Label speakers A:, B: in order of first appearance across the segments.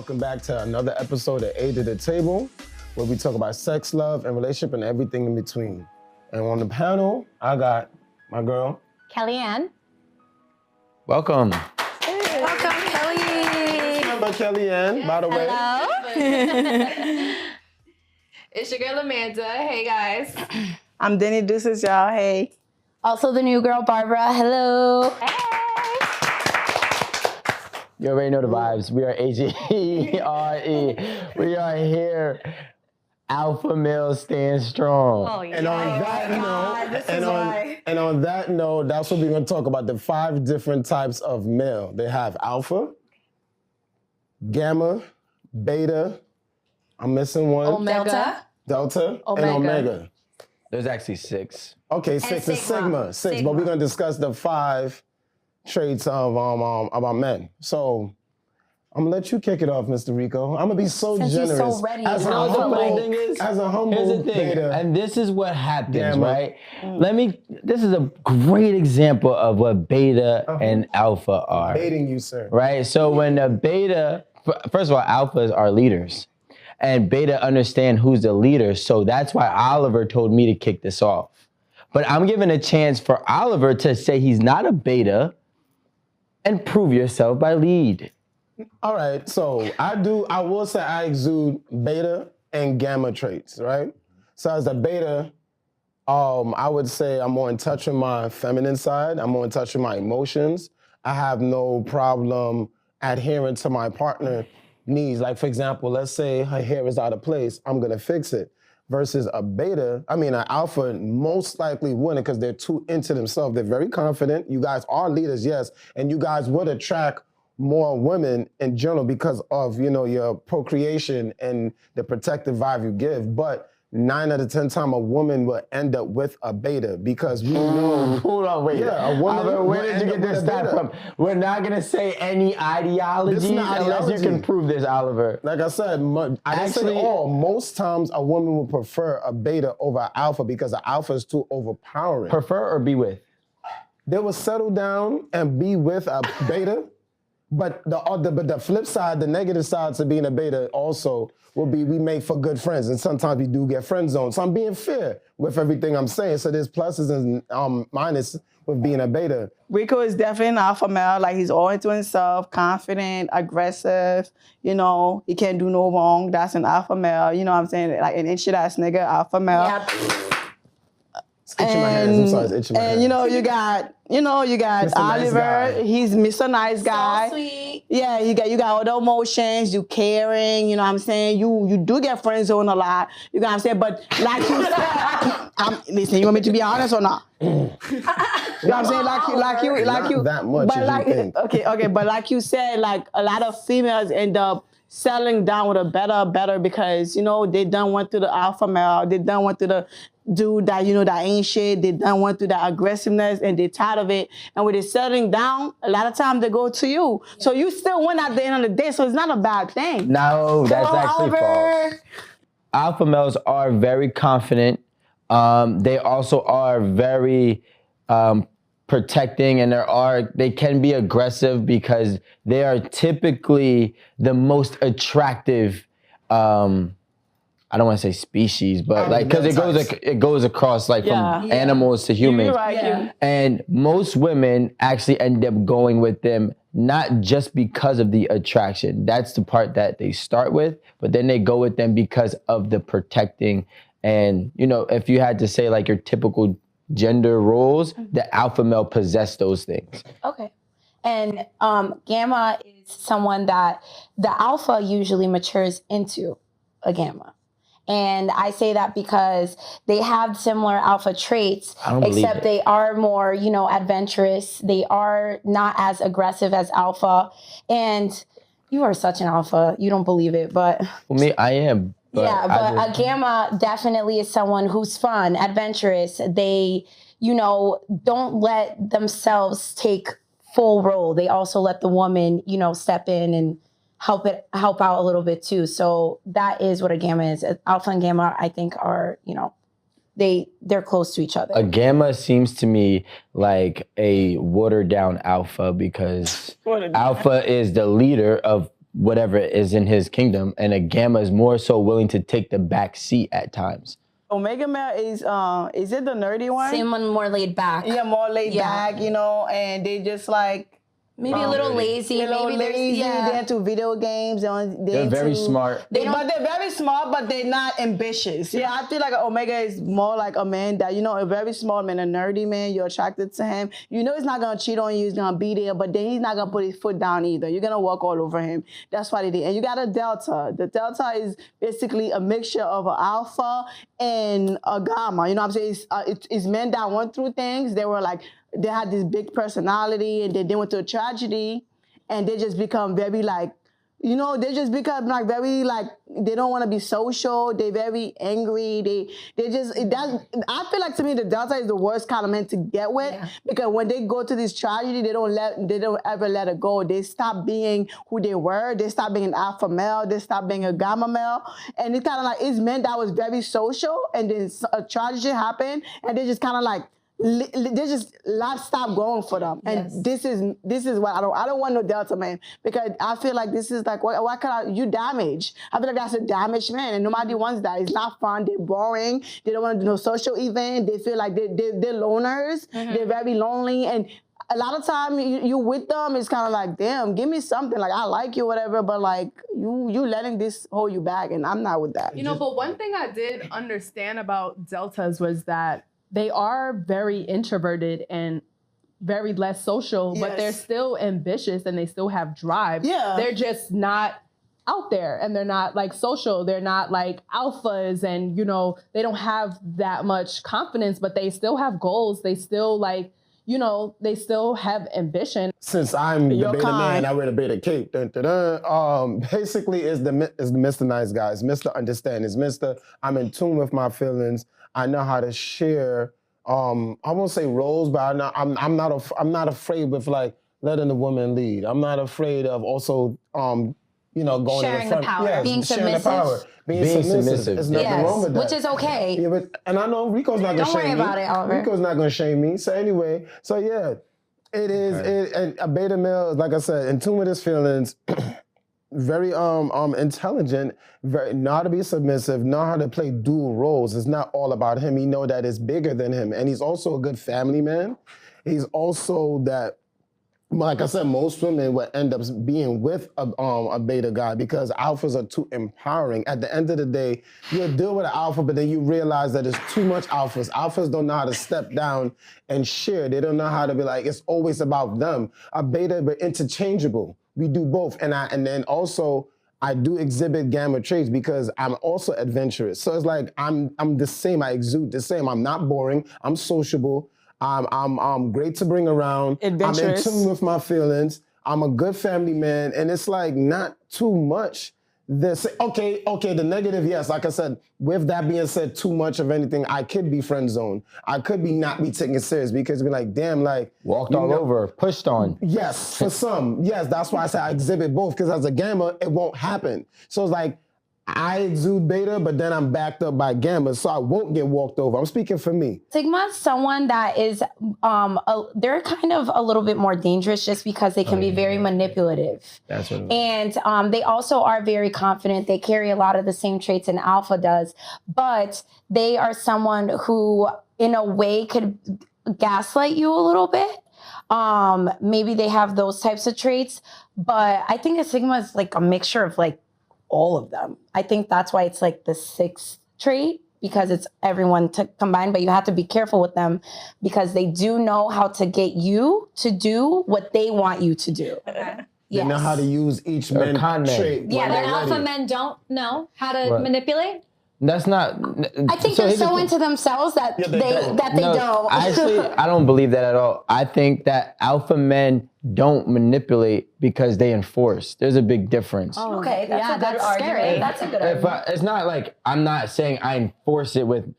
A: welcome back to another episode of A to the Table, where we talk about sex, love, and relationship and everything in between. And on the panel, I got my girl,
B: Kellyanne.
C: Welcome.
B: Hey. Welcome, Kelly.
A: Remember Kellyanne, by the way.
B: Hello.
D: It's your girl Amanda. Hey guys.
E: I'm Denny Deuces, y'all. Hey.
B: Also the new girl Barbara. Hello. Hey.
C: You already know the vibes. We are AGRE. We are here. Alpha male stands strong.
B: Oh, yeah.
A: And on that note, that's what we're going to talk about, the 5 different types of male. They have alpha, gamma, beta, I'm missing one.
B: Omega.
A: Delta,
B: Omega.
A: and omega.
C: There's actually 6.
A: Okay, 6 is sigma. 6, but we're going to discuss the 5 traits of our men. So I'm gonna let you kick it off, Mr. Rico. I'm gonna be so
B: Since
A: generous.
B: you're so ready.
A: As a humble
C: Here's the thing,
A: beta.
C: and this is what happens,
A: Gamma.
C: right? This is a great example of what beta and alpha are.
A: Baiting you, sir.
C: Right? So when a beta, first of all, alphas are leaders. And beta understand who's the leader. So that's why Oliver told me to kick this off. But I'm giving a chance for Oliver to say he's not a beta and prove yourself by lead.
A: All right, so I will say I exude beta and gamma traits, right? So as a beta, I would say I'm more in touch with my feminine side. I'm more in touch with my emotions. I have no problem adhering to my partner needs. Like, for example, let's say her hair is out of place, I'm gonna fix it. Versus an alpha most likely wouldn't, because they're too into themselves. They're very confident. You guys are leaders, yes, and you guys would attract more women in general because of, your procreation and the protective vibe you give. But 9 out of 10 times a woman will end up with a beta because we know.
C: Hold on, wait.
A: Yeah, a woman.
C: Where did you get this stat from? We're not gonna say any ideology unless you can prove this, Oliver.
A: Like I said, I didn't say all. Most times a woman will prefer a beta over an alpha because the alpha is too overpowering.
C: Prefer or be with?
A: They will settle down and be with a beta. But the flip side, the negative side to being a beta also will be we make for good friends, and sometimes we do get friend zoned. So I'm being fair with everything I'm saying. So there's pluses and minuses with being a beta.
E: Rico is definitely an alpha male. Like, he's all into himself, confident, aggressive. He can't do no wrong. That's an alpha male. You know what I'm saying? Like an itchy ass nigga, alpha male.
B: Yep.
A: It's itching my hands. I'm sorry, it's itching my hands.
E: You got
A: Mr. Nice
E: Oliver.
A: Guy.
E: He's Mr. Nice Guy.
B: So sweet.
E: Yeah, you got all the emotions, you caring, you know what I'm saying? You do get friend zone a lot, you know what I'm saying? But like you said, listen, you want me to be honest or not? You know what I'm saying? Like you.
A: Not that much
E: But
A: as you think.
E: Okay, but like you said, like a lot of females end up settling down with a better because, they done went through the alpha male, they done went through the dude that, that ain't shit, they done went through that aggressiveness and they're tired of it. And when they're settling down, a lot of times they go to you. So you still win at the end of the day, so it's not a bad thing.
C: No, that's actually false. Alpha males are very confident. They also are very protecting, and they can be aggressive because they are typically the most attractive. I don't want to say species, but because it goes across from animals to humans.
E: You're right. Yeah.
C: And most women actually end up going with them not just because of the attraction. That's the part that they start with, but then they go with them because of the protecting. And if you had to say like your typical gender roles, the alpha male possess those things.
B: Okay. And gamma is someone that the alpha usually matures into a gamma. And I say that because they have similar alpha traits, except they are more, adventurous. They are not as aggressive as alpha. And you are such an alpha. You don't believe it, but...
C: For me, I am.
B: But a gamma definitely is someone who's fun, adventurous. They, don't let themselves take full role. They also let the woman, step in and help out a little bit too. So that is what a gamma is. Alpha and gamma, I think, are, they're close to each other.
C: A gamma seems to me like a watered down alpha because alpha is the leader of whatever is in his kingdom, and a gamma is more so willing to take the back seat at times.
E: Omega male is it the nerdy one?
B: Someone more laid back.
E: Yeah, more laid
B: Yeah.
E: back, you know, and they just like
B: Maybe a little lazy.
E: a little
B: Maybe there's
E: lazy.
B: yeah.
E: They're into video games.
C: They're very smart.
E: But they're very smart, but they're not ambitious. Yeah, I feel like Omega is more like a man that, you know, a very smart man, a nerdy man. You're attracted to him. You know he's not going to cheat on you. He's going to be there, but then he's not going to put his foot down either. You're going to walk all over him. That's what it is. And you got a Delta. The Delta is basically a mixture of an alpha and a gamma. You know what I'm saying? It's men that went through things. They had this big personality, and then they went through a tragedy, and they just become very like, you know, they just become like very like, they don't want to be social. They're very angry. I feel like to me the Delta is the worst kind of man to get with because when they go to this tragedy, they don't ever let it go. They stop being who they were. They stop being an alpha male. They stop being a gamma male. And it's kind of like, it's men that was very social, and then a tragedy happened, and they just kind of like, they just life stop going for them, and this is what I don't want no Delta man, because I feel like this is like what can you damage? I feel like that's a damaged man, and nobody wants that. It's not fun. They're boring. They don't want to do no social event. They feel like they're loners. They're very lonely, and a lot of time you with them, it's kind of like, damn, give me something. Like, I like you, whatever, but like you letting this hold you back, and I'm not with that.
F: You know, but one thing I did understand about Deltas was that they are very introverted and very less social, but they're still ambitious and they still have drive.
E: Yeah.
F: They're just not out there, and they're not like social. They're not like alphas, and you know, they don't have that much confidence, but they still have goals. They still like, you know, they still have ambition.
A: Since I'm the beta man, I wear the beta cape. Dun, dun, dun. Basically, it's the Mr. Nice Guy. It's Mr. Understand. It's Mr. I'm in tune with my feelings. I know how to share. I won't say roles, but I'm not afraid with like letting the woman lead. I'm not afraid of also going
B: sharing
A: in the front.
B: the power,
A: Yes,
B: being
A: sharing
B: submissive.
A: the power, being submissive. There's nothing wrong with that.
B: Which is okay.
A: Yeah, and I know Rico's not gonna
B: Don't
A: shame
B: worry
A: me.
B: about it, Oliver.
A: Rico's not gonna shame me. So anyway, it is. And a beta male, like I said, in tune with his feelings. Very intelligent, know how to be submissive, know how to play dual roles. It's not all about him. He know that it's bigger than him. And he's also a good family man. He's also that, like I said, most women would end up being with a beta guy because alphas are too empowering. At the end of the day, you'll deal with an alpha, but then you realize that there's too much alphas. Alphas don't know how to step down and share. They don't know how to be like, it's always about them. A beta, but interchangeable. We do both, and then also I do exhibit gamma traits because I'm also adventurous. So it's like I'm the same. I exude the same. I'm not boring. I'm sociable. I'm great to bring around.
E: Adventurous.
A: I'm in tune with my feelings. I'm a good family man, and it's like not too much. Okay, the negative, yes. Like I said, with that being said, too much of anything, I could be friend zoned. I could not be taken serious because be like, damn, like
C: walked all over, pushed on.
A: Yes, for some. Yes, that's why I say I exhibit both, because as a gamma, it won't happen. So it's like I exude beta, but then I'm backed up by gamma, so I won't get walked over. I'm speaking for me.
B: Sigma's someone that is, they're kind of a little bit more dangerous just because they can be very manipulative.
C: That's what it is.
B: And they also are very confident. They carry a lot of the same traits an alpha does, but they are someone who, in a way, could gaslight you a little bit. Maybe they have those types of traits, but I think a Sigma is like a mixture of like all of them. I think that's why it's like the sixth trait, because it's everyone combined, but you have to be careful with them because they do know how to get you to do what they want you to do.
D: Okay.
A: They know how to use each man trait.
D: Yeah,
A: when
D: the
A: they're
D: alpha
A: ready.
D: men don't know how to manipulate.
C: That's not.
B: I think they're so into themselves that they don't.
C: Actually, I don't believe that at all. I think that alpha men don't manipulate because they enforce. There's a big difference.
B: Oh, okay, that's a good
D: that's
B: argument.
D: scary.
B: That's a good argument.
C: It's not like I'm not saying I enforce it with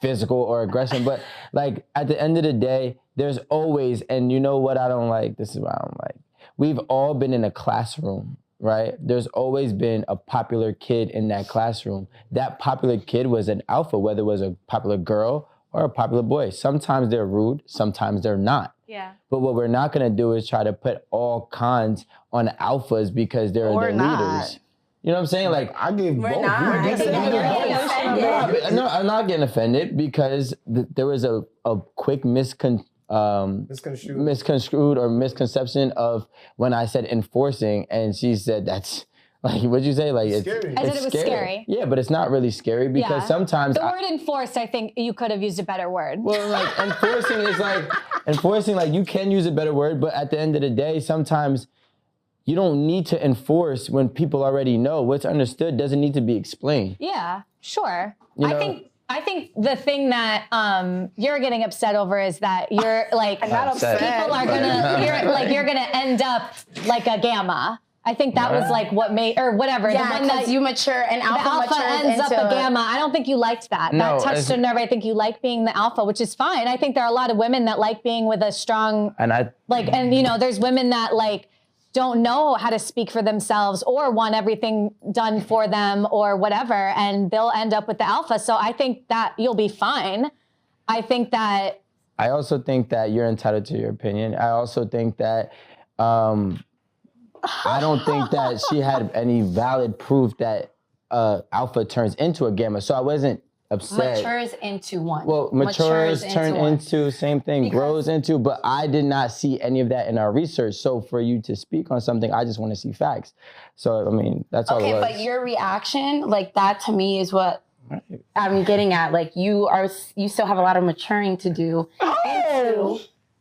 C: physical or aggression, but like at the end of the day, there's always, and you know what I don't like. This is what I don't like. We've all been in a classroom. Right? There's always been a popular kid in that classroom. That popular kid was an alpha, whether it was a popular girl or a popular boy. Sometimes they're rude, sometimes they're not.
G: Yeah.
C: But what we're not gonna do is try to put all cons on alphas because they're
E: Or
C: the
E: not.
C: leaders. You know what I'm saying? Like,
A: I gave both.
B: not.
A: You
B: I
A: did
B: think
A: say
B: that
A: you
B: you're
A: did
B: getting
A: both.
B: offended.
C: no, I'm not getting offended because there was a quick misconstrued or misconception of when I said enforcing, and she said that's like, what'd you say? Like it's
A: Scary.
G: I said it was scary.
C: Yeah, but it's not really scary because
G: Yeah.
C: sometimes
G: The word enforced, I think you could have used a better word.
C: well, like enforcing, like you can use a better word, but at the end of the day, sometimes you don't need to enforce when people already know. What's understood doesn't need to be explained.
G: Yeah, sure.
C: You
G: I
C: know-
G: think the thing that you're getting upset over is that you're like
E: not upset.
G: people are you're gonna end up like a gamma. I think that was like what made or whatever.
B: Yeah,
G: the one
B: because
G: that
B: you mature and
G: the
B: alpha,
G: alpha
B: matures
G: ends up
B: into
G: a gamma. I don't think you liked that.
C: No,
G: that touched
C: it's-
G: a nerve. I think you like being the alpha, which is fine. I think there are a lot of women that like being with a strong
C: And I
G: and you know, there's women that like don't know how to speak for themselves or want everything done for them or whatever, and they'll end up with the alpha. So I think that you'll be fine. I think that
C: I also think that you're entitled to your opinion. I also think that I don't think that she had any valid proof that alpha turns into a gamma. So I wasn't upset.
B: matures into one.
C: Well, matures, turn
B: one.
C: into, same thing, grows into, but I did not see any of that in our research. So for you to speak on something, I just want to see facts. So, I mean, that's all it
B: Okay,
C: was.
B: but your reaction, like that to me is what I'm getting at. Like you still have a lot of maturing to do into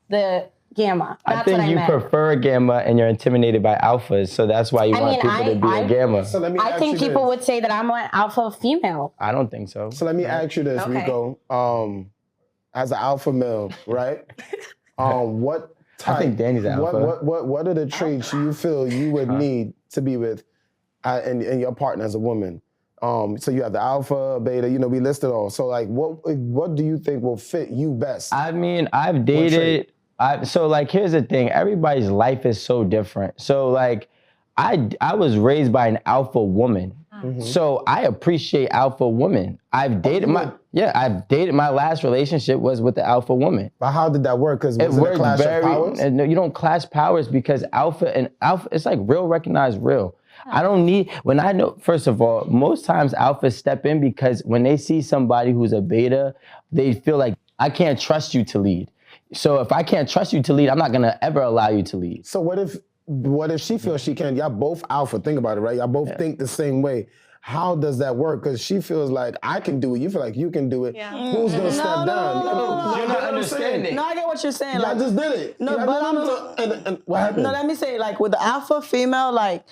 B: the gamma. That's
C: I think
B: what I
C: you
B: meant.
C: prefer gamma and you're intimidated by alphas, so that's why you
B: I
C: want
B: mean,
C: people to be
B: I-
C: a gamma.
A: So let me
B: I
A: ask
B: think
A: you
B: people
A: this.
B: would say that I'm an alpha female.
C: I don't think so.
A: So let me ask you this,
B: Okay.
A: Rico. As an alpha male, right? What type?
C: I think Danny's an alpha.
A: What are the traits you feel you would need to be with, in your partner as a woman? So you have the alpha, beta. You know, we listed all. So like, what do you think will fit you best?
C: I mean, I've dated. So like, here's the thing. Everybody's life is so different. So like, I was raised by an alpha woman. So I appreciate alpha women. I've dated my last relationship was with the alpha woman.
A: But how did that work? Because
C: It
A: was it a
C: worked
A: clash
C: very.
A: of powers?
C: No, you don't clash powers because alpha, it's like real recognize real. I don't need, when I know, first of all, most times alphas step in because when they see somebody who's a beta, they feel like, I can't trust you to lead. So if I can't trust you to lead, I'm not gonna ever allow you to lead.
A: So what if she feels she can? Y'all both alpha. Think about it, right? Y'all both think the same way. How does that work? Because she feels like I can do it. You feel like you can do it.
G: Yeah.
A: Who's gonna step down?
E: no.
C: You're not understanding.
E: No, I get what you're saying.
A: I
E: Like,
A: just did it.
E: No,
A: Yeah,
E: but
A: and what happened?
E: no, let me say, like with the alpha female, like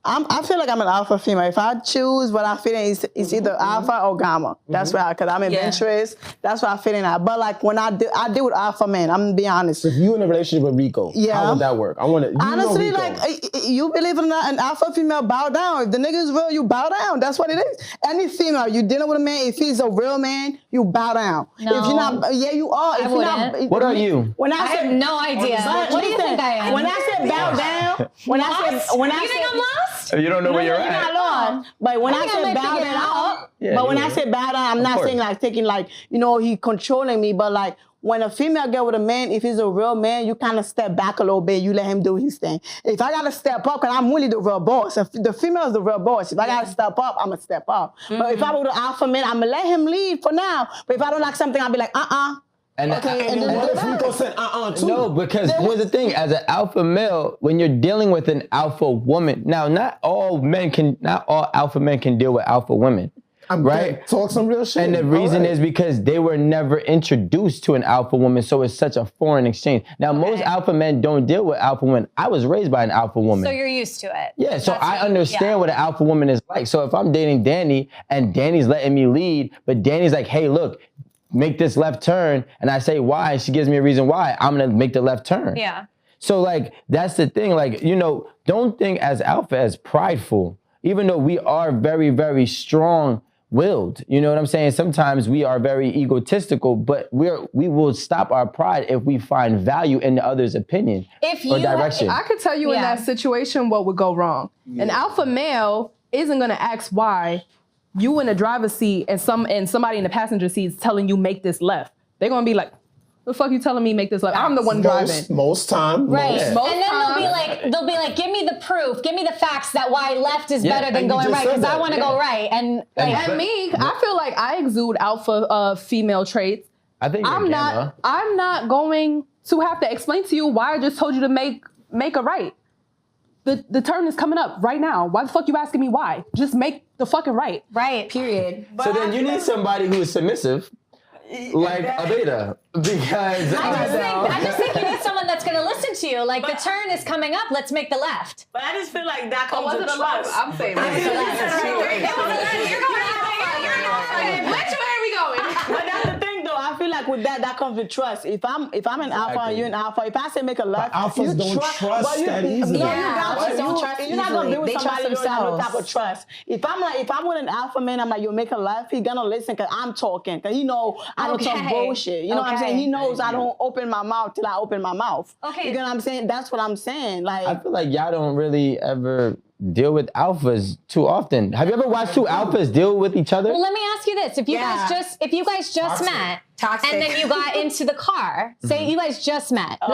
E: I feel like I'm an alpha female. If I choose what I fit in, it's either alpha or gamma. That's why, because I'm adventurous. That's why I fit in that. But like when I deal with alpha men, I'm gonna be honest.
A: If you in a relationship with Rico,
E: Yeah.
A: how would that work? I want to.
E: Honestly, like you believe it or not, an alpha female bow down. If the nigga is real, you bow down. That's what it is. Any female, you dealing with a man, if he's a real man, you bow down.
G: No.
E: If you're not, yeah, you are. If you're not,
G: wouldn't.
C: What are you?
E: When
G: I have no idea.
E: But
G: What do you
E: listen,
G: think I am?
E: When I said bow down, when I
G: you
E: said
G: think I'm lost?
C: You don't know where you're
E: you're
C: at.
E: not lost. But when
G: I
E: I
G: think I
E: said
G: might
E: bow
G: figure it
E: down,
G: out.
C: Yeah,
E: but when
C: you
E: I
C: will.
E: say bow down, I'm not
C: course.
E: saying like taking like, you know, he controlling me, but like when a female get with a man, if he's a real man, you kind of step back a little bit. You let him do his thing. If I gotta step up, cause I'm really the real boss. If the female is the real boss. If I gotta step up, I'm gonna step up. But if I were the alpha man, I'm gonna let him lead for now. But if I don't like something, I'll be like,
C: And
E: Okay,
A: And
E: and
A: then
E: then
A: what if Rico said too?
C: No, because here's the thing: as an alpha male, when you're dealing with an alpha woman, now not all alpha men can deal with alpha women, right?
A: Talk some real shit.
C: And the reason is because they were never introduced to an alpha woman, so it's such a foreign exchange. Now, most alpha men don't deal with alpha women. I was raised by an alpha woman.
G: So you're used to it.
C: Yeah, so
G: That's
C: I
G: what-
C: understand
G: yeah.
C: what an alpha woman is like. So if I'm dating Danny and Danny's letting me lead, but Danny's like, hey, look, make this left turn, and I say why, and she gives me a reason why, I'm gonna make the left turn.
G: Yeah.
C: So like, that's the thing, like, you know, don't think as alpha as prideful, even though we are very, very strong-willed, you know what I'm saying? Sometimes we are very egotistical, but we will stop our pride if we find value in the other's opinion
G: If
C: or
G: you
C: direction.
F: I could tell you in
G: Yeah.
F: that situation what would go wrong. An alpha male isn't going to ask why you in the driver's seat and somebody in the passenger seat is telling you make this left, they're gonna be like, the fuck you telling me make this left? I'm the one driving.
A: Most time.
G: Right.
F: Most
G: And then
F: times.
G: they'll be like, give me the proof, give me the facts that why left is better than
A: and you
G: going
A: just
G: right,
A: said
G: because I
A: that.
G: want to go right. And like,
F: And me, I feel like I exude alpha female traits.
C: I think you're
F: I'm not going to have to explain to you why I just told you to make a right. The turn is coming up right now. Why the fuck you asking me why? Just make the fucking right.
G: right.
B: Period.
C: So then you need somebody who is submissive, like a beta, because
G: I just think you need someone that's going to listen to you. Like, the turn is coming up, let's make the left.
E: But I just feel like that comes
D: Was
E: with
D: it a lot?
E: trust.
D: I'm saying. You're going alpha. Which way are we going?
E: But that's the thing, though. I feel like with that comes with trust. If I'm an alpha and you're an alpha, if I say make a left,
A: alphas
E: you
A: don't trust that easily.
B: Alphas don't trust
E: You're not gonna be
B: easily.
E: with
B: They trust
E: somebody you don't have no
B: themselves.
E: type of trust. If I'm with an alpha man, I'm like, you make a left, he gonna listen because I'm talking. Because I don't talk
G: Okay.
E: bullshit. You know what I'm saying?
G: Okay.
E: He knows I don't open my mouth till I open my mouth.
G: Okay.
E: You know what I'm saying? That's what I'm saying.
C: I
E: Like,
C: feel like y'all don't really ever deal with alphas too often. Have you ever watched two alphas deal with each other?
G: Well, let me ask you this: if you guys just met,
B: Toxic.
G: and then you got into the car, say you guys just met, you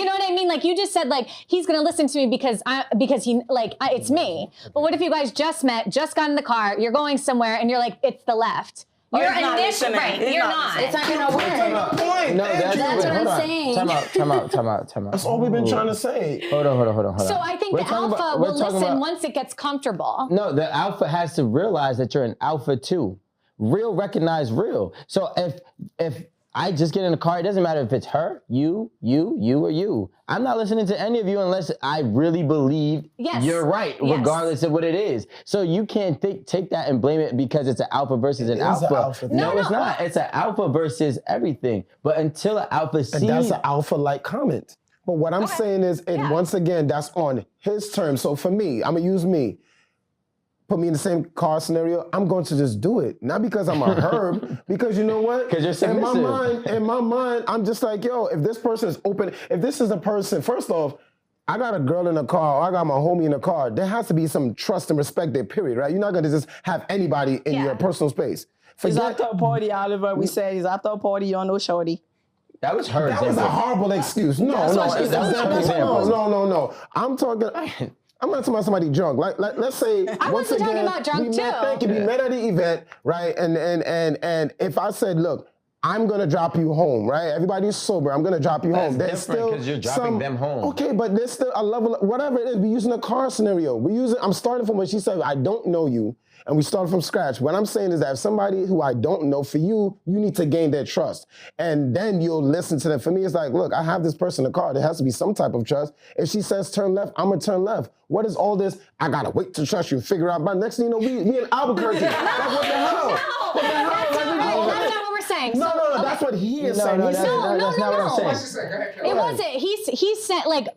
G: know what I mean? Like, you just said, like, he's gonna listen to me because it's me. But what if you guys just met, just got in the car, you're going somewhere, and you're like, it's the left. You're
E: he's not listening.
G: right.
E: He's
G: You're
E: not
G: not.
E: listening.
G: It's not gonna work.
A: Point.
C: No, that's
B: what I'm
C: hold on.
B: saying.
C: Time out.
A: That's all we've been trying to say.
C: Hold on.
G: So I think the alpha will listen once it gets comfortable.
C: No, the alpha has to realize that you're an alpha too. Real recognize real. So if I just get in the car, it doesn't matter if it's her, you, or you. I'm not listening to any of you unless I really believe you're right,
G: Yes.
C: regardless of what it is. So you can't take that and blame it because it's an alpha versus an
A: is
C: alpha.
A: an alpha thing.
C: No, it's not. It's an alpha versus everything. But until an alpha sees...
A: And that's an alpha-like comment. But what I'm saying is, once again, that's on his terms. So for me, I'm going to use me. Put me in the same car scenario, I'm going to just do it. Not because I'm a herb, because you know what?
C: 'Cause you're submissive.
A: In my mind, I'm just like, yo, if this person is open, if this is a person, first off, I got a girl in the car, or I got my homie in the car, there has to be some trust and respect there, period, right? You're not going to just have anybody in your personal space.
E: he's after a party, Oliver. We said he's after a party, you don't know shorty.
C: That was her
A: That was a
C: example.
A: horrible excuse. No. I'm talking about somebody drunk. Like let's say
G: I wasn't talking about drunk,
A: we met,
G: too.
A: thank you. We met at the event, right? And if I said, look, I'm gonna drop you home, right? Everybody's sober. I'm gonna drop you home.
C: That's different because you're dropping them home.
A: Okay, but there's still a level, whatever it is. We're using a car scenario. I'm starting from what she said. I don't know you, and we start from scratch. What I'm saying is that if somebody who I don't know, for you need to gain their trust, and then you'll listen to them. For me, it's like, look, I have this person in the car. There has to be some type of trust. If she says turn left, I'm gonna turn left. What is all this? I gotta wait to trust you. Figure out. But next thing you know, we in Albuquerque. Like, what the hell? What the hell?
G: That's not what we're saying.
A: No,
G: So,
A: that's what he is
C: No,
A: saying.
C: no,
A: He's
C: that's
A: saying,
C: not what I'm
D: What's
C: saying.
D: she saying? Go ahead.
G: it wasn't. He said like,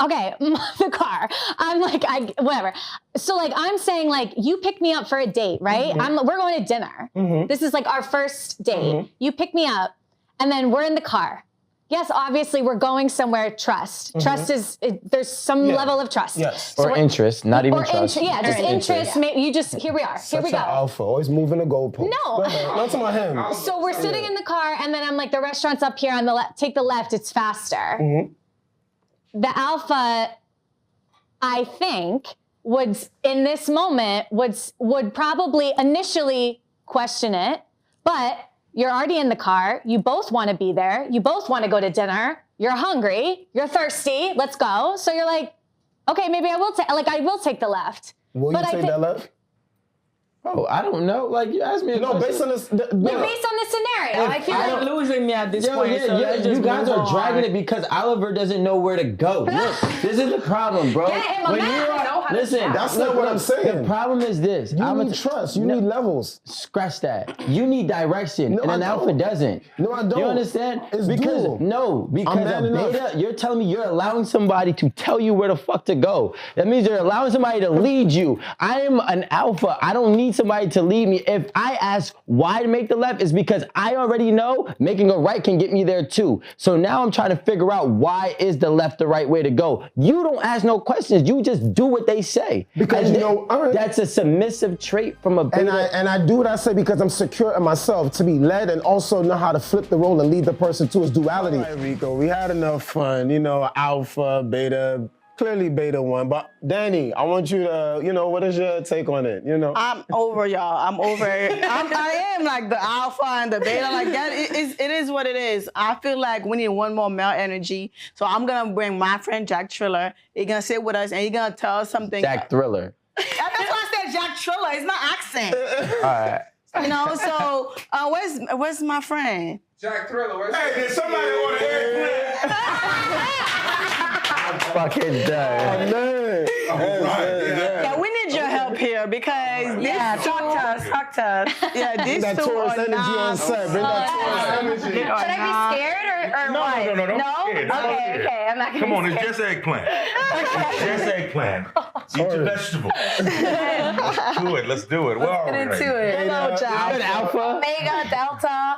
G: okay, the car. I'm like, whatever. So like, I'm saying like, you pick me up for a date, right? We're going to dinner. This is like our first date. You pick me up, and then we're in the car. Yes, obviously we're going somewhere. Trust. Trust is there's some level of trust.
A: Yes.
G: So
C: Or
G: we're-
C: interest, not even
G: or
C: trust.
G: just interest. Maybe you just here we are. Here we
A: Such an
G: go.
A: alpha, always moving the goalpost.
G: No.
A: Go ahead. Not talking about him.
G: So we're sitting in the car, and then I'm like, the restaurant's up here on the left. Take the left; it's faster. The alpha, I think, would in this moment would probably initially question it, but you're already in the car. You both want to be there. You both want to go to dinner. You're hungry. You're thirsty. Let's go. So you're like, okay, maybe I will take the left.
A: Will you
G: But I
A: take
G: think-
A: that left?
C: Oh, I don't know. Like, you asked me a
A: No,
C: question.
A: based on this.
G: Based on this scenario, I feel like
E: You're losing me at this
C: Yo,
E: point.
C: yeah,
E: so
C: yeah,
E: let's
C: you
E: just
C: guys
E: move
C: are dragging
E: on.
C: it because Oliver doesn't know where to go. Look, this is the problem, bro.
G: Get him a map.
C: Listen,
A: That's not what I'm saying.
C: The problem is this.
A: You need trust. You need levels.
C: Scratch that. You need direction,
A: No,
C: and an
A: I
C: alpha
A: don't.
C: doesn't.
A: No, I don't.
C: You understand?
A: It's
C: because
A: dual.
C: because
A: man
C: a
A: enough.
C: beta, you're telling me you're allowing somebody to tell you where the fuck to go. That means you're allowing somebody to lead you. I am an alpha. I don't need need somebody to lead me. If I ask why to make the left, it's because I already know making a right can get me there too. So now I'm trying to figure out why is the left the right way to go. You don't ask no questions. You just do what they say.
A: Because
C: and
A: you know,
C: that's a submissive trait from a beta.
A: And I do what I say because I'm secure in myself to be led and also know how to flip the role and lead the person to his duality. All right, Rico, we had enough fun. You know, alpha, beta, clearly beta one. But Danny, I want you to, you know, what is your take on it? You know,
E: I'm over y'all. I'm over it. I am like the alpha and the beta. Like that, it is what it is. I feel like we need one more male energy. So I'm gonna bring my friend Jack Triller. He's gonna sit with us and he's gonna tell us something.
C: Jack Thriller.
E: That's why I said Jack Triller. It's not accent.
C: All right.
E: You know. So where's my friend?
H: Jack Thriller, where's
I: Hey, did somebody order eggplant?
C: I'm fucking done.
A: man.
E: Yeah, we need your help here because
B: Talk to us.
E: yeah, these
A: That
E: two
A: Taurus
E: are
A: energy on
E: not.
A: set. Bring that Taurus energy.
B: Should I be scared or
I: No,
B: what?
I: no, don't be scared. Don't be scared.
B: Okay, I'm not gonna
I: Come
B: be
I: on, it's
B: scared.
I: just eggplant. It's just eggplant. Eat your vegetables. Let's do it. Let's do it. We're all
B: Get
I: ready.
B: into it.
E: Hello, Jack.
C: Alpha.
B: Omega, Delta.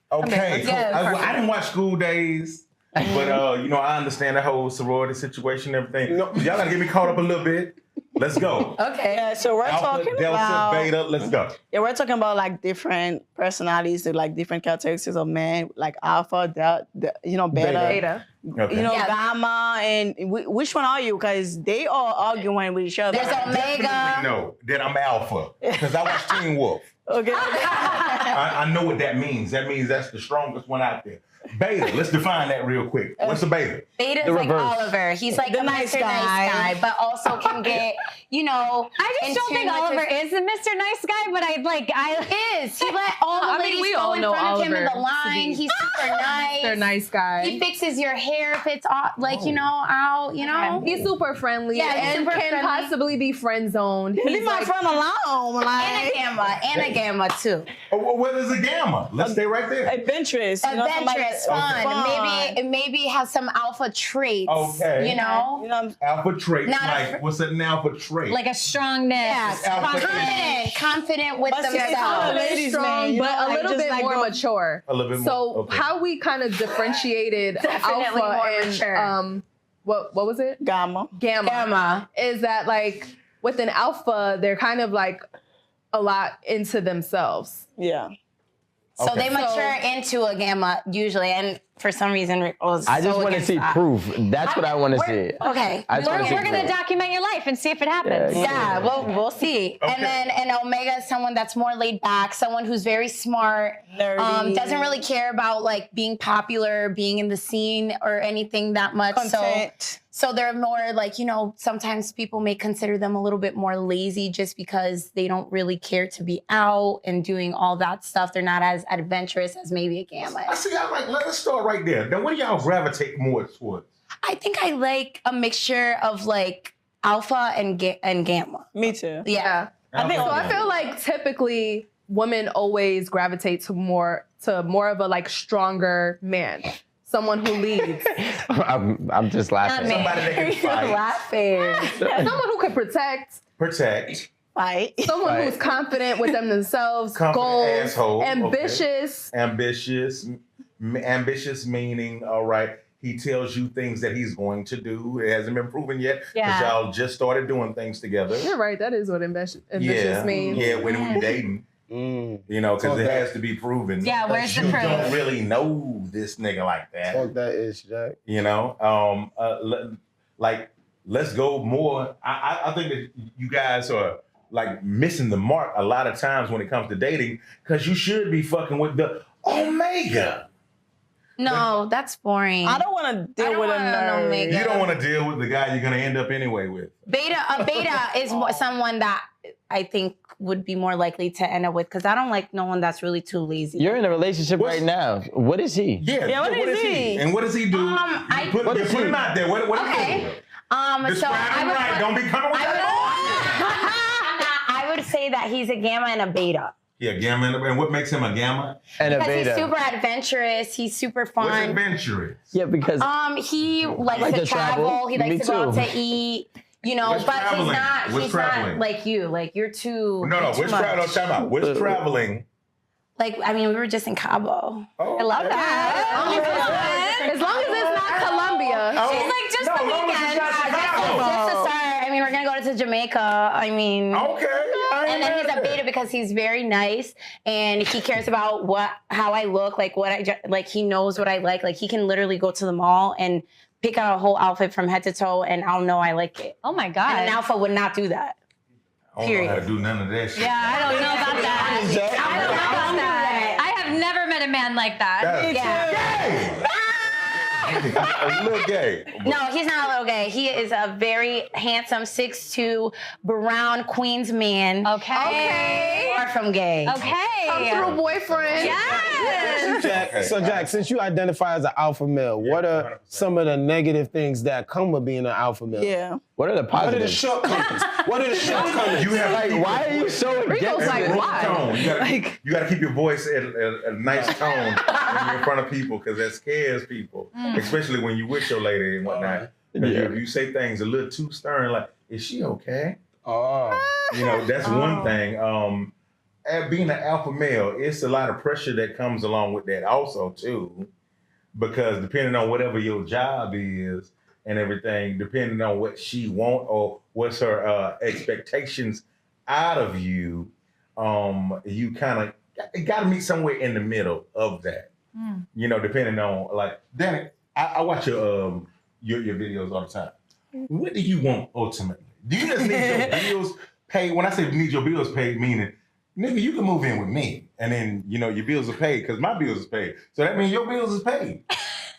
I: Okay, cool.
B: Yeah,
I: I didn't watch School Days, but you know, I understand the whole sorority situation and everything.
A: No.
I: Y'all gotta get me caught up a little bit. Let's go.
B: Okay.
E: Yeah, so we're
I: Alpha,
E: talking
I: Delta,
E: about
I: Beta. Let's go.
E: Yeah, we're talking about like different personalities, like different characteristics of men, like alpha, beta,
F: Beta.
I: Okay.
E: you know,
B: Yeah.
E: gamma, and which one are you? Because they all arguing with each other.
B: There's Omega.
I: Definitely know that I'm alpha because I watch Teen Wolf.
E: Okay.
I: I know what that means. That means that's the strongest one out there. Beta. Let's define that real quick. What's a beta?
B: Beta's
C: The
B: like
C: reverse.
B: Oliver. He's like
E: The
B: a
E: nice
B: Mr. Nice
E: guy.
B: guy, but also can get, you know.
G: I just
B: in
G: don't
B: tune
G: think
B: with
G: Oliver
B: his-
G: is a Mr. Nice Guy, but I
B: is. He let all the
F: I mean,
B: ladies
F: we
B: go
F: all
B: in
F: know
B: front of him in the
F: Oliver to
B: line.
F: be-
B: He's super nice.
F: They're nice guy.
B: He fixes your hair if it's off, like, you know, out, you know.
F: He's super friendly
B: Yeah, he's
F: and
B: super
F: can
B: friendly.
F: possibly be friend zoned.
E: Leave my friend alone. Like,
B: And a gamma too.
I: Oh, well, what is a gamma? Let's stay right there.
E: adventurous. You know, somebody
B: Adventurous,
E: that's
B: fun. Maybe has some alpha traits.
I: Okay.
B: You know?
E: You know,
I: Alpha traits.
B: Not a
I: Like, what's an alpha trait?
G: like a strongness.
B: Yeah,
I: Alpha
B: confident with
E: But see, it's all
B: themselves.
E: ladies,
F: strong,
E: man, you
F: but
E: know,
F: a
E: like,
F: little
E: just
F: bit
E: like
F: more
E: go-
F: mature.
I: A little bit more.
F: So
I: Okay.
F: how we kind of differentiated
B: Definitely
F: alpha
B: more
F: and
B: mature.
F: what was it?
E: gamma.
B: Gamma.
F: Is that like with an alpha, they're kind of like a lot into themselves.
E: Yeah.
B: So
I: Okay.
B: they mature into a gamma usually, and for some reason, Rick was
C: I just
B: so
C: want to
B: against
C: see
B: that.
C: proof. That's what I want to see.
B: Okay.
C: I just
G: We're,
C: wanna see
G: we're going to
C: proof.
G: document your life and see if it happens.
C: Yeah.
B: Yeah, we'll see.
I: Okay.
B: And Omega is someone that's more laid back, someone who's very smart,
E: Nerdy.
B: doesn't really care about like being popular, being in the scene or anything that much.
E: Content.
B: So they're more like, you know, sometimes people may consider them a little bit more lazy just because they don't really care to be out and doing all that stuff. They're not as adventurous as maybe a gamma
I: I
B: is.
I: see. I'm like, let's start right there. Now, what do y'all gravitate more towards?
B: I think I like a mixture of like alpha and gamma.
E: Me too.
B: Yeah.
F: So I feel like typically women always gravitate to more of a like stronger man, someone who leads,
C: I'm just laughing.
I: Somebody that can fight,
B: Laughing.
F: someone who can protect,
I: protect,
E: Fight.
F: someone
C: Right.
F: who's confident with themselves,
I: Confident
F: goals,
I: asshole, okay.
F: ambitious.
I: ambitious meaning, all right, he tells you things that he's going to do. It hasn't been proven yet because
G: Yeah.
I: y'all just started doing things together.
F: You're right. That is what ambitious
I: Yeah,
F: means.
I: yeah, when we dating, you know, because
A: Talk
I: it
A: that.
I: has to be proven.
B: Yeah, where's the
I: you
B: proof?
I: don't really know this nigga like that.
A: Fuck that ish, Jack.
I: You know, like let's go more. I think that you guys are like missing the mark a lot of times when it comes to dating because you should be fucking with the Omega.
B: No, that's boring.
E: I don't want to deal with a
B: want an
E: nerd.
B: Omega.
I: You don't want to deal with the guy you're gonna end up anyway with.
B: A beta is someone that I think would be more likely to end up with because I don't like no one that's really too lazy.
C: You're in a relationship
I: What's-
C: right now. What is he?
E: Yeah, what is he?
I: And what does he do?
B: I-
I: put
C: What is
I: him
C: he?
I: out there. What
B: Okay.
I: do?
B: So
I: Describe
B: I
I: him
B: would,
I: right. Don't be coming with that.
B: I would say that he's a gamma and a beta.
I: Yeah, gamma. And what makes him a gamma?
C: And a
B: Because he's
C: beta.
B: super adventurous, he's super
I: What's
B: fun.
I: adventurous?
C: Yeah, because
B: He likes
C: Like
B: to
C: to
B: travel.
C: travel.
B: He
C: Me
B: likes to go out
C: too.
B: to eat. You know,
I: What's
B: but
I: traveling? What's
B: he's
I: traveling?
B: not like you. Like you're too.
I: No,
B: you're too
I: which
B: much.
I: traveling? Time out. Which traveling?
B: Like, I mean, we were just in Cabo.
I: Oh,
G: I love that.
D: As long as it's not Colombia.
G: She's like, just the weekend.
B: Just to start, I mean, we're gonna go to Jamaica. I mean,
I: Okay.
B: and then he's a beta because he's very nice and he cares about how I look, like like he knows what I like. Like he can literally go to the mall and pick out a whole outfit from head to toe, and I'll know I like it.
G: Oh my God.
B: And an alpha would not do that.
I: I don't know how to do none of that shit.
G: Yeah, I don't know about that. I don't know about that. I have never met a man like that.
I: That's a little gay.
B: No, he's not a little gay. He is a very handsome 6'2" brown Queens man.
G: Okay.
B: Far from gay.
G: Okay.
D: Through boyfriend.
G: Yes.
A: Jack, so Jack, since you identify as an alpha male, what are some of the negative things that come with being an alpha male?
E: Yeah.
C: What are the
A: What are the
C: positives?
A: shortcomings? What are the shortcomings?
I: You have
C: Like, why are you so against
D: like,
C: it?
D: why?
I: Tone. You gotta keep your voice at a nice tone when you're in front of people, because that scares people, especially when you with your lady and whatnot. 'Cause if you say things a little too stern, like, "Is she okay?"
A: Oh.
I: You know, that's one thing. At being an alpha male, it's a lot of pressure that comes along with that also too, because depending on whatever your job is and everything, depending on what she want or what's her expectations out of you, you kind of got to meet somewhere in the middle of that. You know, depending on, like, Danny, I watch your videos all the time. What do you want ultimately? Do you just need your bills paid? When I say need your bills paid, meaning, nigga, you can move in with me, and then, you know, your bills are paid because my bills is paid. So that means your bills is paid.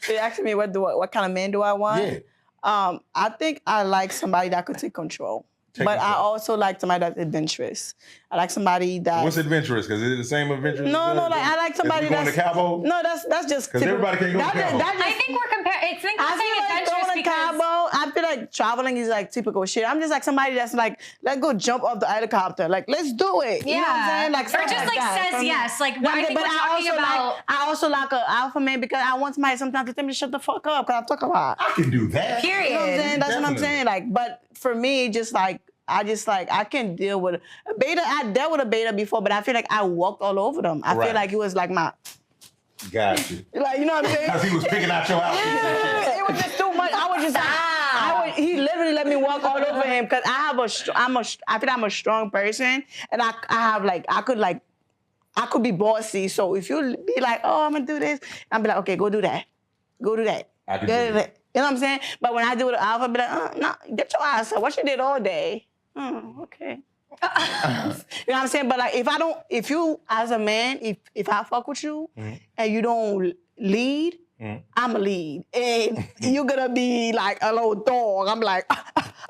E: So you asking me what kind of man do I want?
I: Yeah.
E: I think I like somebody that could take control. But I also like somebody that's adventurous. I like somebody that.
I: What's adventurous? Because is it the same adventurous?
E: No, like I like somebody
I: going
E: that's.
I: to Cabo?
E: No, that's just.
I: Because everybody can't go to Cabo.
G: I think we're comparing. I think we're
E: I
G: saying
E: feel like
G: adventurous
E: going to
G: because
E: Cabo, I feel like traveling is like typical shit. I'm just like somebody that's like, let's go jump off the helicopter. Like, let's do it. You know what I'm saying? Like,
G: or
E: something
G: just like
E: that.
G: says yes. Like
E: No,
G: I think
E: but
G: we're talking about.
E: I also like an alpha man because I want somebody sometimes to tell me to shut the fuck up because I talk a lot.
I: I can do that.
B: Period.
E: You know what I'm saying? That's what I'm
I: Definitely.
E: saying. Like, but for me, just like I can deal with a beta. I dealt with a beta before, but I feel like I walked all over them. I
I: Right.
E: feel like it was like my,
I: Got you.
E: like, you know what I'm saying?
I: Because he was picking out your outfits and shit.
E: It was just too much. I was just he literally let me walk all over him because I feel like I'm a strong person, and I have like I could be bossy. So if you be like, oh, I'm gonna do this, I'll be like, okay, go do that.
I: I can do that.
E: You know what I'm saying? But when I do it, I'll be like, no, get your ass up. What you did all day? Oh, okay. You know what I'm saying? But like, if you as a man, if I fuck with you and you don't lead, I'm a lead, and you're gonna be like a little dog. I'm like,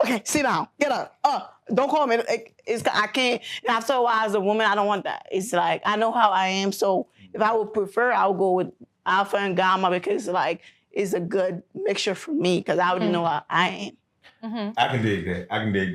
E: okay, sit down, get up. Don't call me. I can't. And after a while, as a woman, I don't want that. It's like I know how I am. So if I would prefer, I would go with alpha and gamma because like it's a good mixture for me because I already know how I am.
I: I can dig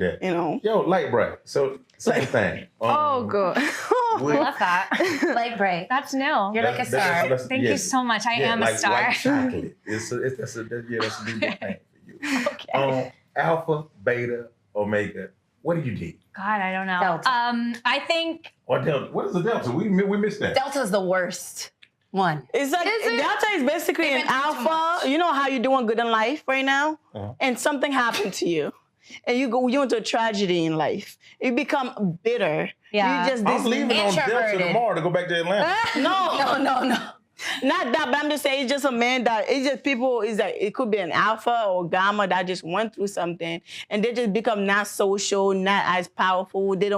I: that.
E: You know.
I: Yo, light bright. So same thing.
D: Oh, good.
G: I love that.
B: Like bright.
G: That's new.
B: You're like a star.
G: Thank you so much. I am a
I: like
G: star.
I: White chocolate. That's a new big thing for you.
G: Okay.
I: Alpha, beta, omega. What do you dig?
G: God, I don't know.
B: Delta.
G: I think
I: Or delta? What is the delta? We missed that.
B: Delta's the worst one.
E: It's like
D: Is it?
E: Delta is basically
B: They've
E: an
B: been through too
E: alpha. You know how you're doing good in life right now, and something happened to you, and you into a tragedy in life. You become bitter.
G: Yeah.
E: You just
I: I'm leaving on Delta
B: Introverted.
I: tomorrow to go back to Atlanta.
E: no. Not that, but I'm just saying it's just a man that it's just people is that it could be an alpha or gamma that just went through something and they just become not social, not as powerful. They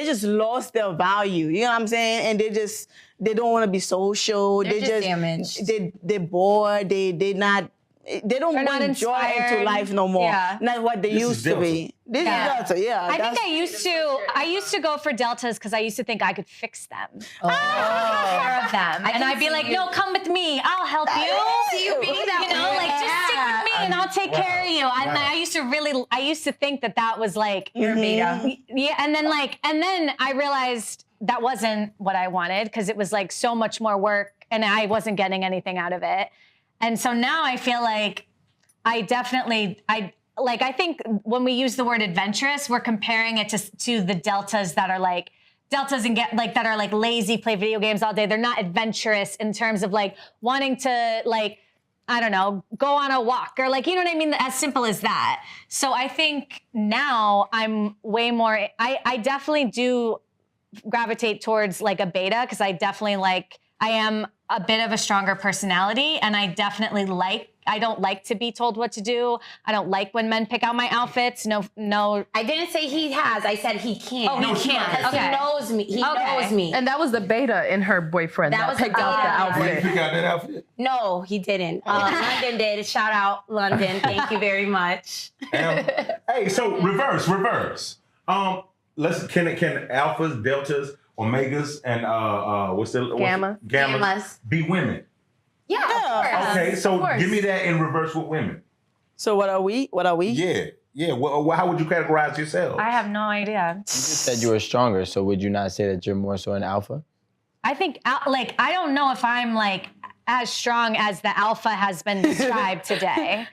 E: just lost their value. You know what I'm saying? And they don't want to be social.
B: They're just damaged.
E: They're bored. They don't
G: They're not
E: bring joy
G: inspired.
E: into life no more.
G: Yeah.
E: Not what they
I: This is
E: used to
I: Delta.
E: be. This
G: Yeah.
E: is Delta, yeah.
G: I think I used to go for deltas because I used to think I could fix them.
B: Oh.
G: Take care of them.
B: I
G: And
B: can
G: I'd be
B: see
G: like,
B: you.
G: no, come with me. I'll help you.
B: see you being that
G: You know,
B: way.
G: like just stick with me and I'll take care of you. And
I: Wow.
G: I used to think that was like,
B: You're a beta.
G: yeah. And then I realized that wasn't what I wanted because it was like so much more work and I wasn't getting anything out of it. And so now I feel like I like I think when we use the word adventurous, we're comparing it to the deltas that are like deltas and get like that are like lazy, play video games all day. They're not adventurous in terms of like wanting to like, I don't know, go on a walk or like, you know what I mean? As simple as that. So I think now I'm way more, I definitely do gravitate towards like a beta because I definitely like, I am a bit of a stronger personality and I definitely I don't like to be told what to do. I don't like when men pick out my outfits. No.
B: I didn't say he has. I said he can't.
G: Oh, he can't.
B: Because
G: Okay.
B: he knows me. He knows me.
F: And that was the beta in her boyfriend that,
B: That was the
F: picked out the
B: beta.
I: Did you
F: outfit.
I: pick out that outfit?
B: No, he didn't. London did. Shout out, London. Thank you very much.
I: Hey, so reverse. Can alphas, deltas, omegas, and
B: Gammas.
I: be women?
B: Yeah, of course.
I: Okay, so
F: of course.
I: give me that in reverse with women.
E: So what are we?
I: Yeah. Well, how would you categorize yourself?
G: I have no idea.
C: You just said you were stronger, so would you not say that you're more so an alpha?
G: I think, like, I don't know if I'm, like, as strong as the alpha has been described today.